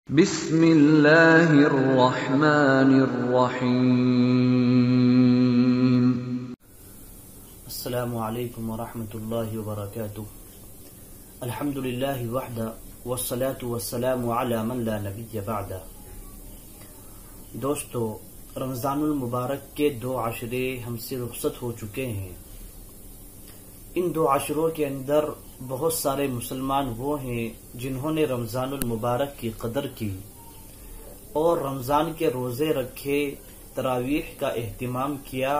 بسم اللہ الرحمن الرحیم۔ السلام علیکم ورحمۃ اللہ وبرکاتہ۔ الحمد للہ وحدہ والصلاة والسلام علی من لا نبی بعدہ۔ دوستو، رمضان المبارک کے 2 عشرے ہم سے رخصت ہو چکے ہیں۔ ان 2 عشروں کے اندر بہت سارے مسلمان وہ ہیں جنہوں نے رمضان المبارک کی قدر کی اور رمضان کے روزے رکھے، تراویح کا اہتمام کیا،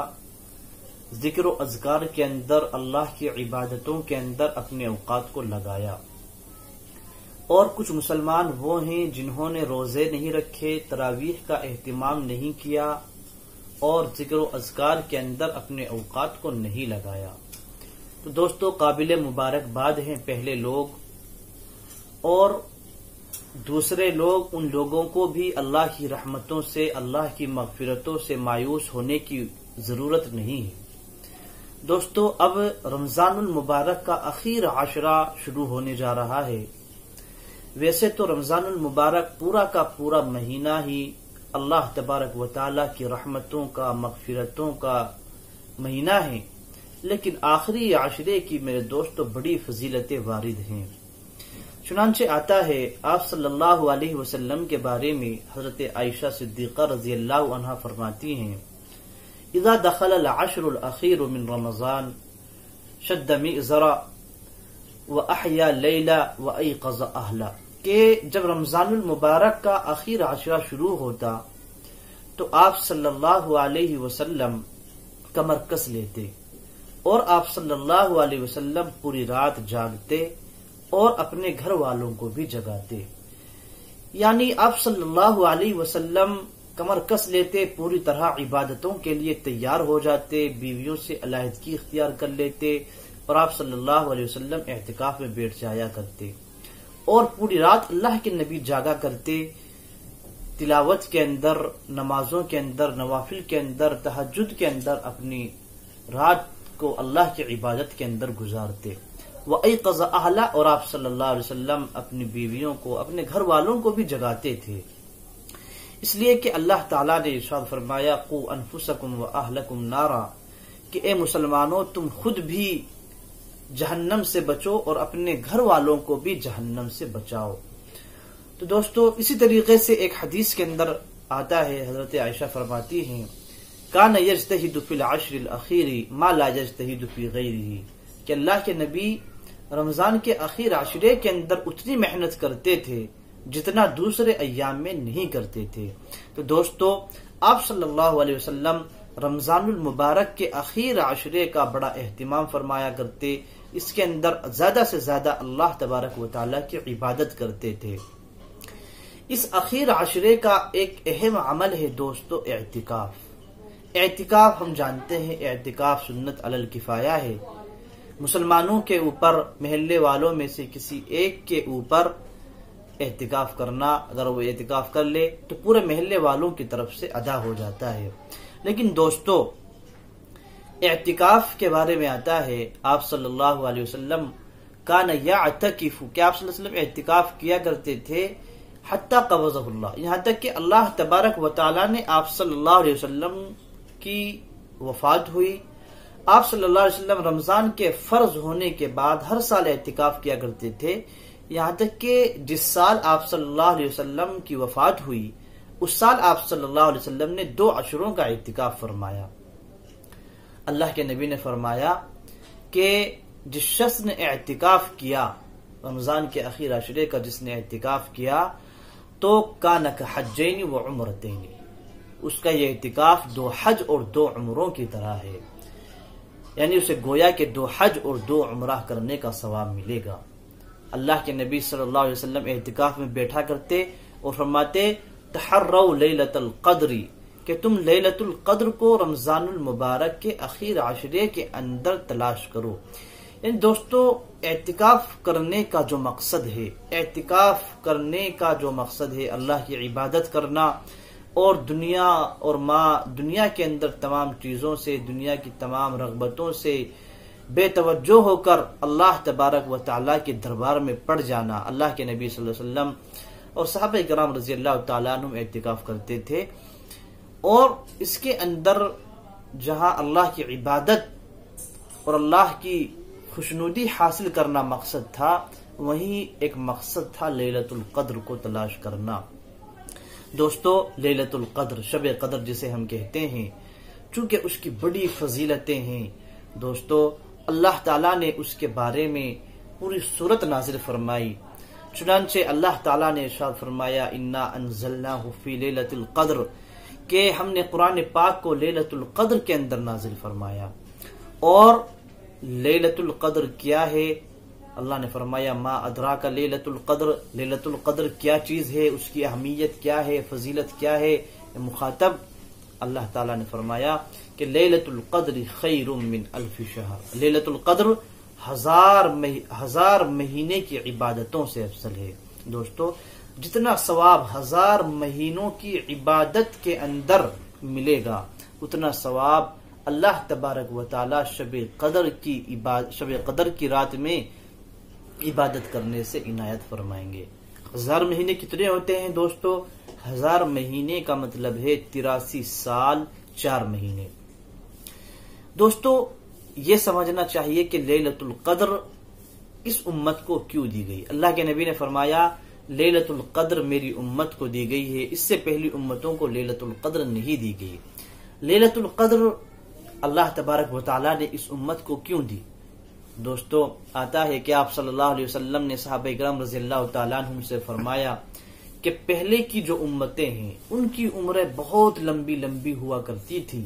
ذکر و اذکار کے اندر اللہ کی عبادتوں کے اندر اپنے اوقات کو لگایا، اور کچھ مسلمان وہ ہیں جنہوں نے روزے نہیں رکھے، تراویح کا اہتمام نہیں کیا اور ذکر و اذکار کے اندر اپنے اوقات کو نہیں لگایا۔ تو دوستو، قابل مبارکباد ہیں پہلے لوگ، اور دوسرے لوگ، ان لوگوں کو بھی اللہ کی رحمتوں سے، اللہ کی مغفرتوں سے مایوس ہونے کی ضرورت نہیں ہے۔ دوستو، اب رمضان المبارک کا آخر عشرہ شروع ہونے جا رہا ہے۔ ویسے تو رمضان المبارک پورا کا پورا مہینہ ہی اللہ تبارک و تعالی کی رحمتوں کا، مغفرتوں کا مہینہ ہے، لیکن آخری عشرے کی میرے دوستو بڑی فضیلتیں وارد ہیں۔ چنانچہ آتا ہے، آپ صلی اللہ علیہ وسلم کے بارے میں حضرت عائشہ صدیقہ رضی اللہ عنہا فرماتی ہیں، اذا دخل العشر الاخیر من رمضان شد مئزرا واحیا لیلا وایقظ اہلا، کہ جب رمضان المبارک کا آخر عشرہ شروع ہوتا تو آپ صلی اللہ علیہ وسلم کمر کس لیتے، اور آپ صلی اللہ علیہ وسلم پوری رات جاگتے اور اپنے گھر والوں کو بھی جگاتے۔ یعنی آپ صلی اللہ علیہ وسلم کمر کس لیتے، پوری طرح عبادتوں کے لیے تیار ہو جاتے، بیویوں سے علیحدگی اختیار کر لیتے، اور آپ صلی اللہ علیہ وسلم اعتکاف میں بیٹھ جایا کرتے، اور پوری رات اللہ کے نبی جاگا کرتے، تلاوت کے اندر، نمازوں کے اندر، نوافل کے اندر، تہجد کے اندر اپنی رات کو اللہ کی عبادت کے اندر گزارتے۔ وَأَيْقَظَ أَهْلَ، اور آپ صلی اللہ علیہ وسلم اپنی بیویوں کو، اپنے گھر والوں کو بھی جگاتے تھے، اس لیے کہ اللہ تعالیٰ نے ارشاد فرمایا، قُوا أَنفُسَكُمْ وَأَهْلَكُمْ نَارًا، کہ اے مسلمانوں، تم خود بھی جہنم سے بچو اور اپنے گھر والوں کو بھی جہنم سے بچاؤ۔ تو دوستو، اسی طریقے سے ایک حدیث کے اندر آتا ہے، حضرت عائشہ فرماتی ہیں، کان یجتہد فی العشر الاخیر ما لا یجتہد فی غیرہ، کہ اللہ کے نبی رمضان کے آخر عشرے کے اندر اتنی محنت کرتے تھے جتنا دوسرے ایام میں نہیں کرتے تھے۔ تو دوستو، آپ صلی اللہ علیہ وسلم رمضان المبارک کے آخر عشرے کا بڑا اہتمام فرمایا کرتے، اس کے اندر زیادہ سے زیادہ اللہ تبارک و تعالیٰ کی عبادت کرتے تھے۔ اس آخر عشرے کا ایک اہم عمل ہے دوستو اعتکاف۔ اعتکاف ہم جانتے ہیں، اعتکاف سنت علی الکفایہ ہے، مسلمانوں کے اوپر، محلے والوں میں سے کسی ایک کے اوپر اعتکاف کرنا، اگر وہ اعتکاف کر لے تو پورے محلے والوں کی طرف سے ادا ہو جاتا ہے۔ لیکن دوستو، اعتکاف کے بارے میں آتا ہے، آپ صلی اللہ علیہ وسلم کان یعتکف، کہ آپ صلی اللہ علیہ وسلم اعتکاف کیا کرتے تھے حتی قبضہ اللہ، یہاں تک کہ اللہ تبارک و تعالی نے آپ صلی اللہ علیہ وسلم کی وفات ہوئی۔ آپ صلی اللہ علیہ وسلم رمضان کے فرض ہونے کے بعد ہر سال اعتکاف کیا کرتے تھے، یہاں تک کہ جس سال آپ صلی اللہ علیہ وسلم کی وفات ہوئی اس سال آپ صلی اللہ علیہ وسلم نے 2 عشروں کا اعتکاف فرمایا۔ اللہ کے نبی نے فرمایا کہ جس شخص نے اعتکاف کیا، رمضان کے آخر عشرے کا جس نے اعتکاف کیا، تو کان کحجین و عمرتین، اس کا یہ اعتکاف 2 حج اور 2 عمروں کی طرح ہے، یعنی اسے گویا کہ 2 حج اور 2 عمرہ کرنے کا ثواب ملے گا۔ اللہ کے نبی صلی اللہ علیہ وسلم اعتکاف میں بیٹھا کرتے اور فرماتے، تحروا لیلۃ القدر، کہ تم لیلۃ القدر کو رمضان المبارک کے آخر عشرے کے اندر تلاش کرو۔ یعنی دوستو، اعتکاف کرنے کا جو مقصد ہے، اعتکاف کرنے کا جو مقصد ہے اللہ کی عبادت کرنا، اور دنیا کے اندر تمام چیزوں سے، دنیا کی تمام رغبتوں سے بے توجہ ہو کر اللہ تبارک و تعالیٰ کے دربار میں پڑ جانا۔ اللہ کے نبی صلی اللہ علیہ وسلم اور صحابہ کرام رضی اللہ تعالیٰ عنہ اعتکاف کرتے تھے، اور اس کے اندر جہاں اللہ کی عبادت اور اللہ کی خوشنودی حاصل کرنا مقصد تھا، وہیں ایک مقصد تھا لیلۃ القدر کو تلاش کرنا۔ دوستو، لیلۃ القدر، شب قدر جسے ہم کہتے ہیں، چونکہ اس کی بڑی فضیلتیں ہیں دوستو، اللہ تعالیٰ نے اس کے بارے میں پوری سورت نازل فرمائی۔ چنانچہ اللہ تعالیٰ نے ارشاد فرمایا انا انزلناہ فی لیلۃ القدر، کہ ہم نے قرآن پاک کو لیلۃ القدر کے اندر نازل فرمایا۔ اور لیلۃ القدر کیا ہے؟ اللہ نے فرمایا ما ادراک لیلۃ القدر، لیلۃ القدر کیا چیز ہے، اس کی اہمیت کیا ہے، فضیلت کیا ہے؟ مخاطب اللہ تعالیٰ نے فرمایا کہ لیلۃ القدر خیر من الف شہر، لیلۃ القدر ہزار مہینے کی عبادتوں سے افضل ہے۔ دوستو، جتنا ثواب 1000 مہینوں کی عبادت کے اندر ملے گا، اتنا ثواب اللہ تبارک و تعالی شب قدر کی رات میں عبادت کرنے سے عنایت فرمائیں گے۔ 1000 مہینے کتنے ہوتے ہیں دوستو؟ 1000 مہینے کا مطلب ہے 83 سال 4 مہینے۔ دوستو، یہ سمجھنا چاہیے کہ لیلۃ القدر اس امت کو کیوں دی گئی۔ اللہ کے نبی نے فرمایا لیلۃ القدر میری امت کو دی گئی ہے، اس سے پہلی امتوں کو لیلۃ القدر نہیں دی گئی۔ لیلۃ القدر اللہ تبارک و تعالیٰ نے اس امت کو کیوں دی؟ دوستو، آتا ہے کہ آپ صلی اللہ علیہ وسلم نے صحابہ کرام رضی اللہ تعالیٰ عنہم سے فرمایا کہ پہلے کی جو امتیں ہیں ان کی عمریں بہت لمبی لمبی ہوا کرتی تھی،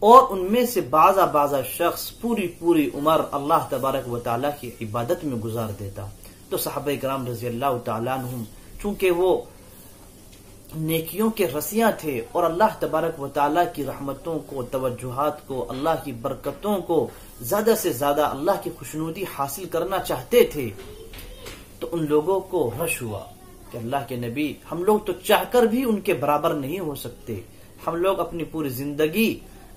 اور ان میں سے بعض شخص پوری عمر اللہ تبارک و تعالیٰ کی عبادت میں گزار دیتا۔ تو صحابہ کرام رضی اللہ تعالیٰ عنہم چونکہ وہ نیکیوں کے رسیاں تھے اور اللہ تبارک و تعالیٰ کی رحمتوں کو، توجہات کو، اللہ کی برکتوں کو زیادہ سے زیادہ اللہ کی خوشنودی حاصل کرنا چاہتے تھے، تو ان لوگوں کو رش ہوا کہ اللہ کے نبی، ہم لوگ تو چاہ کر بھی ان کے برابر نہیں ہو سکتے، ہم لوگ اپنی پوری زندگی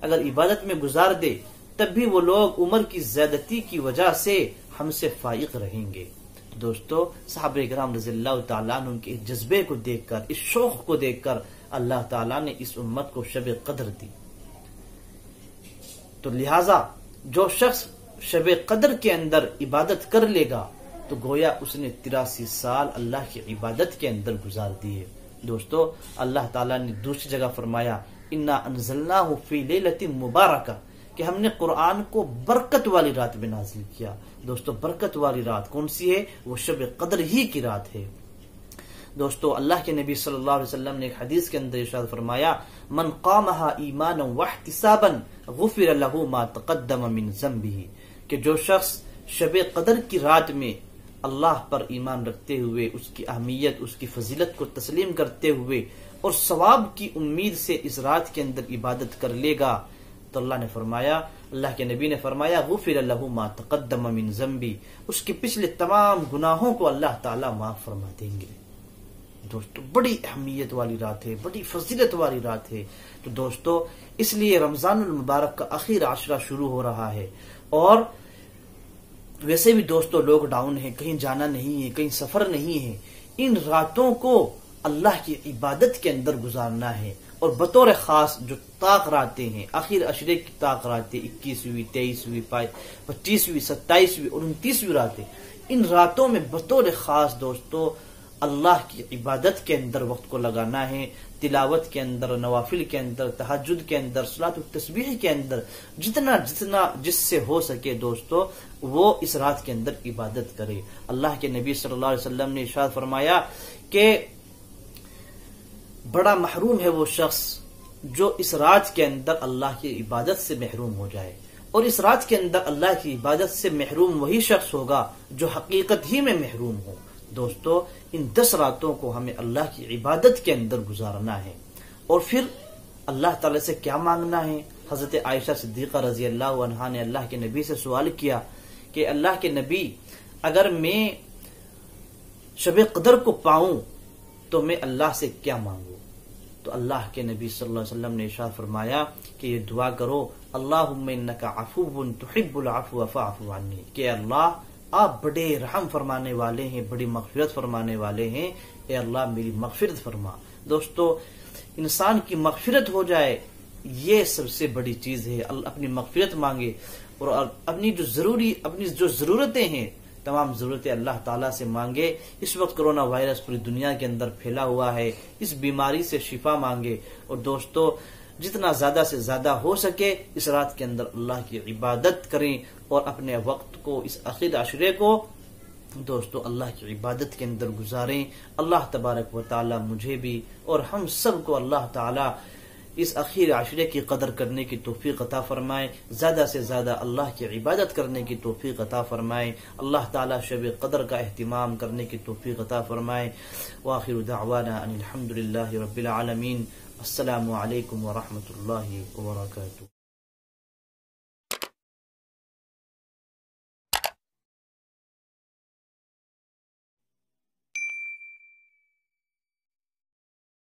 اگر عبادت میں گزار دے تب بھی وہ لوگ عمر کی زیادتی کی وجہ سے ہم سے فائق رہیں گے۔ دوستو، صحابہ کرام رضی اللہ تعالیٰ عنہ کے جذبے کو دیکھ کر، اس شوق کو دیکھ کر اللہ تعالیٰ نے اس امت کو شب قدر دی۔ تو لہٰذا جو شخص شب قدر کے اندر عبادت کر لے گا تو گویا اس نے 83 سال اللہ کی عبادت کے اندر گزار دیے۔ دوستو، اللہ تعالیٰ نے دوسری جگہ فرمایا انا انزلناہ فی لیلۃ مبارکہ، کہ ہم نے قرآن کو برکت والی رات میں نازل کیا۔ دوستو، برکت والی رات کون سی ہے؟ وہ شب قدر ہی کی رات ہے۔ دوستو، اللہ کے نبی صلی اللہ علیہ وسلم نے ایک حدیث کے اندر ارشاد فرمایا من قامها ایمانا واحتسابا غفر له ما تقدم من ذنبه، کہ جو شخص شب قدر کی رات میں اللہ پر ایمان رکھتے ہوئے، اس کی اہمیت، اس کی فضیلت کو تسلیم کرتے ہوئے اور ثواب کی امید سے اس رات کے اندر عبادت کر لے گا، تو اللہ نے فرمایا، اللہ کے نبی نے فرمایا غفر له ما تقدم من ذنبی، اس کے پچھلے تمام گناہوں کو اللہ تعالی معاف فرما دیں گے۔ دوستو، بڑی اہمیت والی رات ہے، بڑی فضیلت والی رات ہے۔ تو دوستو، اس لیے رمضان المبارک کا آخر عشرہ شروع ہو رہا ہے، اور ویسے بھی دوستو لاک ڈاؤن ہے، کہیں جانا نہیں ہے، کہیں سفر نہیں ہے، ان راتوں کو اللہ کی عبادت کے اندر گزارنا ہے۔ اور بطور خاص جو طاق راتیں ہیں، آخر عشرے کی طاق راتیں 21ویں، 23ویں، 25ویں، 27ویں اور 29ویں راتیں، ان راتوں میں بطور خاص دوستو اللہ کی عبادت کے اندر وقت کو لگانا ہے، تلاوت کے اندر، نوافل کے اندر، تہجد کے اندر، صلاۃ التسبیح کے اندر، جتنا جس سے ہو سکے دوستو وہ اس رات کے اندر عبادت کرے۔ اللہ کے نبی صلی اللہ علیہ وسلم نے ارشاد فرمایا کہ بڑا محروم ہے وہ شخص جو اس رات کے اندر اللہ کی عبادت سے محروم ہو جائے، اور اس رات کے اندر اللہ کی عبادت سے محروم وہی شخص ہوگا جو حقیقت ہی میں محروم ہو۔ دوستو، ان 10 راتوں کو ہمیں اللہ کی عبادت کے اندر گزارنا ہے، اور پھر اللہ تعالی سے کیا مانگنا ہے؟ حضرت عائشہ صدیقہ رضی اللہ عنہا نے اللہ کے نبی سے سوال کیا کہ اللہ کے نبی، اگر میں شب قدر کو پاؤں تو میں اللہ سے کیا مانگوں؟ تو اللہ کے نبی صلی اللہ علیہ وسلم نے ارشاد فرمایا کہ یہ دعا کرو اللہم انک عفو تحب العفو فاعف عنی، کہ اللہ آپ بڑے رحم فرمانے والے ہیں، بڑی مغفرت فرمانے والے ہیں، اے اللہ میری مغفرت فرما۔ دوستو، انسان کی مغفرت ہو جائے یہ سب سے بڑی چیز ہے۔ اپنی مغفرت مانگے اور اپنی جو ضرورتیں ہیں تمام ضرورتیں اللہ تعالیٰ سے مانگے۔ اس وقت کرونا وائرس پوری دنیا کے اندر پھیلا ہوا ہے، اس بیماری سے شفا مانگے، اور دوستو جتنا زیادہ سے زیادہ ہو سکے اس رات کے اندر اللہ کی عبادت کریں، اور اپنے وقت کو، اس اخیر عشرے کو دوستو اللہ کی عبادت کے اندر گزاریں۔ اللہ تبارک و تعالی مجھے بھی اور ہم سب کو اللہ تعالی اس اخیر عشرے کی قدر کرنے کی توفیق عطا فرمائے، زیادہ سے زیادہ اللہ کی عبادت کرنے کی توفیق عطا فرمائے، اللہ تعالی شب قدر کا اہتمام کرنے کی توفیق عطا فرمائے۔ وآخر دعوانا ان الحمد للہ رب العالمین۔ السلام علیکم ورحمۃ اللہ وبرکاتہ۔